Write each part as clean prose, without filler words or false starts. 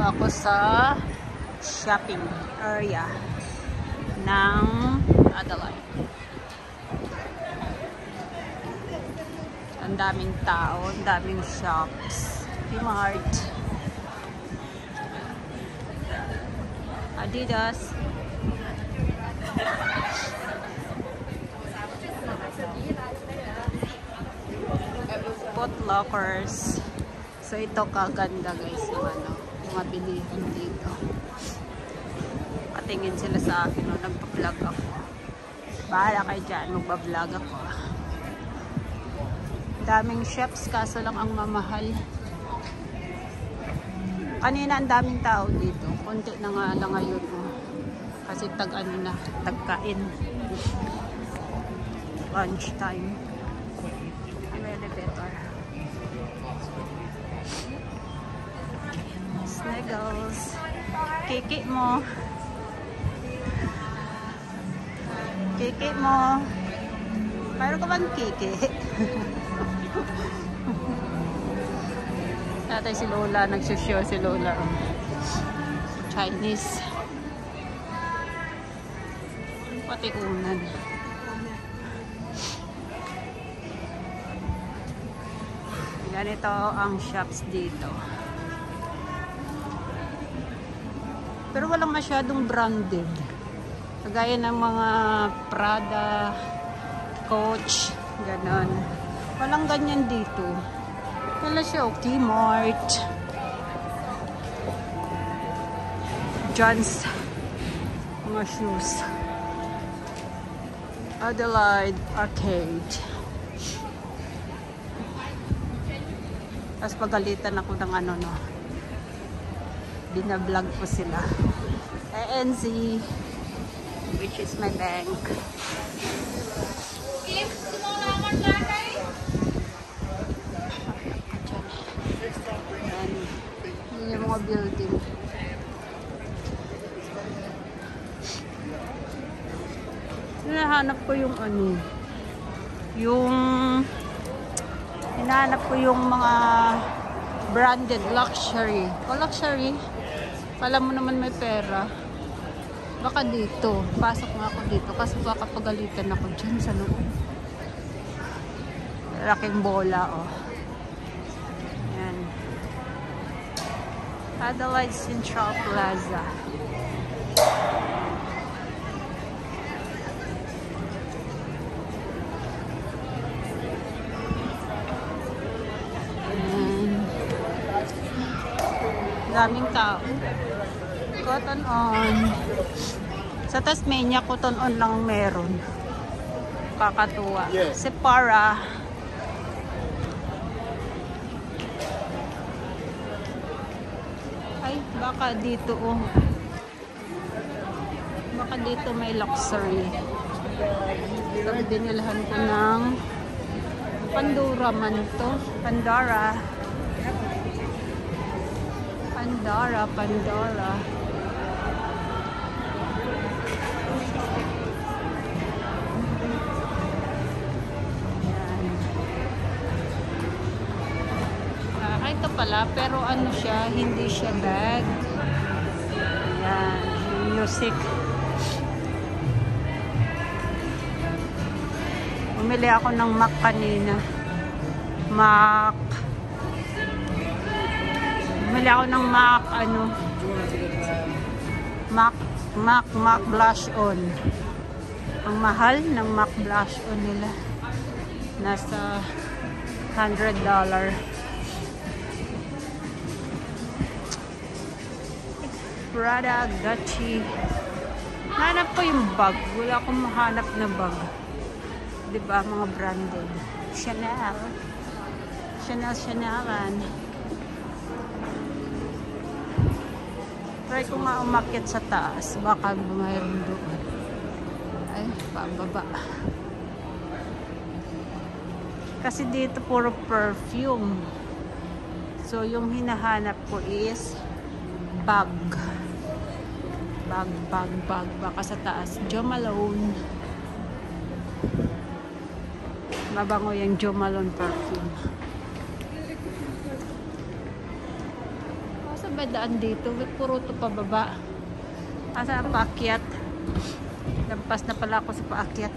ako sa shopping area ng Adelaide. Ang daming tao, ang daming shops. Kmart, Adidas, Foot Lockers. So ito kaganda guys yung mga bilihan dito. Patingin sila sa akin nung nagpa-vlog ako. Bahala kayo dyan, magpa-vlog ako. Daming shops kaso lang ang mamahal. Kanina ang daming tao dito. Konti na nga lang ngayon. Kasi tagkain. Lunch time. Really better. Snuggles. Kiki mo. Kiki mo. Mayroon ka bang kiki? Tatay si Lola. Nagsushow si Lola. Chinese. Pati unan. Ganito ang shops dito. Pero walang masyadong branded. Kagaya ng mga Prada, Coach, ganon. Walang ganyan dito. Wala siya, Kmart, John's, mga shoes. Adelaide Arcade. Tapos pagalitan ako ng binablog ko sila. ANC, which is my bank. Yan yung mga building. Hinahanap ko yung hinahanap ko yung mga branded luxury. O luxury, kala mo naman may pera. Baka dito. Pasok nga ako dito kasi baka pagalitan ako dyan sa loob. Laking bola, oh. Yan. Adelaide Central Plaza. Daming tao. Cotton On. Sa Tasmania, Cotton On lang meron. Kakatuwa. Yeah. Sephora. Ay, baka dito baka dito may luxury. So, dinilahan ko ng Pandora man to. Pandora. Ito pala, pero siya, hindi siya bag. Ayan, music. Bumili ako ng Mac kanina. Bumili ako ng Mac blush on. Ang mahal ng Mac blush on nila. Nasa $100. Prada, Gucci. Hanap ko yung bag. Wala akong mahanap na bag. Diba, mga branded. Chanel. Try ko nga umakyat sa taas. Baka mayroon doon. Ay, pababa. Kasi dito puro perfume. So, yung hinahanap ko is bag. Baka sa taas. Jo Malone. Mabango yung Jo Malone perfume. Saan ba daan dito? Puro to pababa. Asa paakyat? Lampas na pala ako sa paakyat.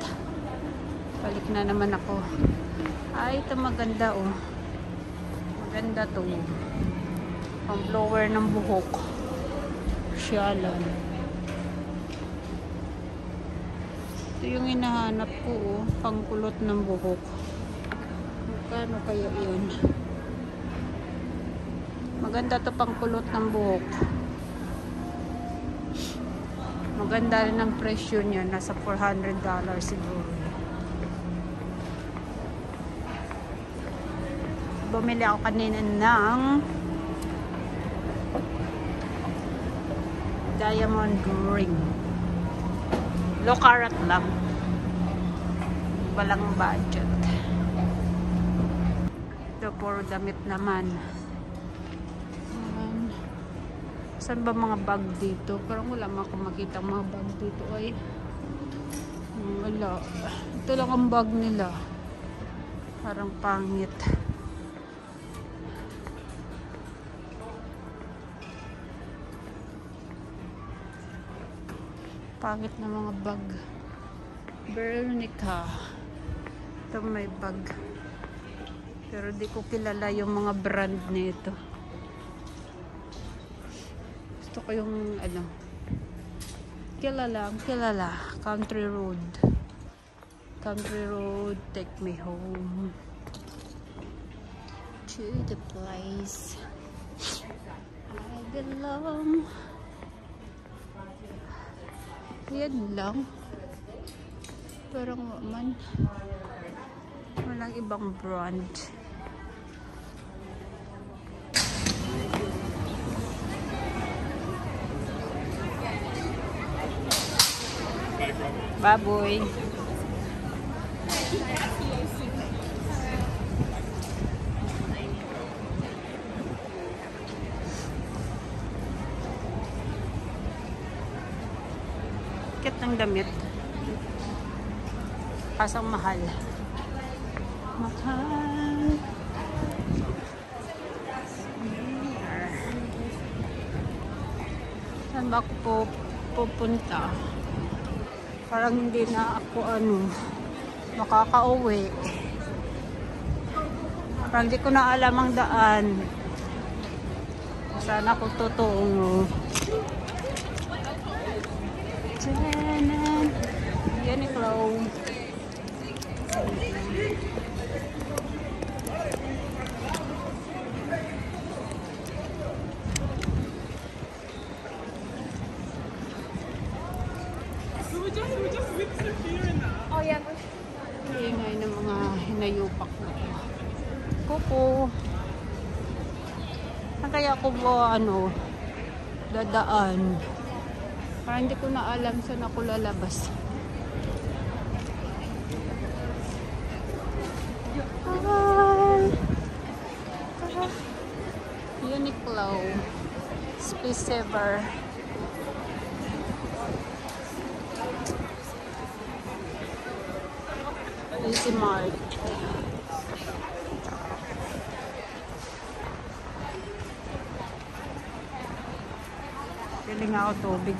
Balik na naman ako. Ay, ito maganda oh. Maganda to. Pang blower ng buhok. Syalan. Ito yung hinahanap ko oh. Pangkulot ng buhok. Magkano kaya yun? Maganda to pangkulot ng buhok. Maganda rin ang presyo niya. Nasa $400 siguro. Bumili ako kanina ng diamond ring. Low carat lang. Walang budget. Ito puro damit naman. Saan ba mga bag dito? Parang wala man akong makita mga bag dito ay. Wala. Ito lang ang bag nila. Parang pangit. Pangit na mga bag. Veronica. Ito may bag. Pero di ko kilala yung mga brand nito. Gusto ko yung ano. Kilala. Country Road. Country Road, take me home. To the place I belong. Yan lang. Parang man. Walang ibang brand. Baboy. Kit ng damit. Kasang mahal. Mahal. Saan ba ako pupunta? Parang hindi na ako makakauwi. Parang hindi ko na alam ang daan. Saan ako tutungo? Tiyanan. Uniqlo. Oh yeah. Ingay ng mga hinayupak na ito. Kuko. Saan kaya ako ba dadaan? Parang hindi ko na alam saan ako lalabas. Uniqlo. Space Saver. Easy Mart. Piling ako tubig.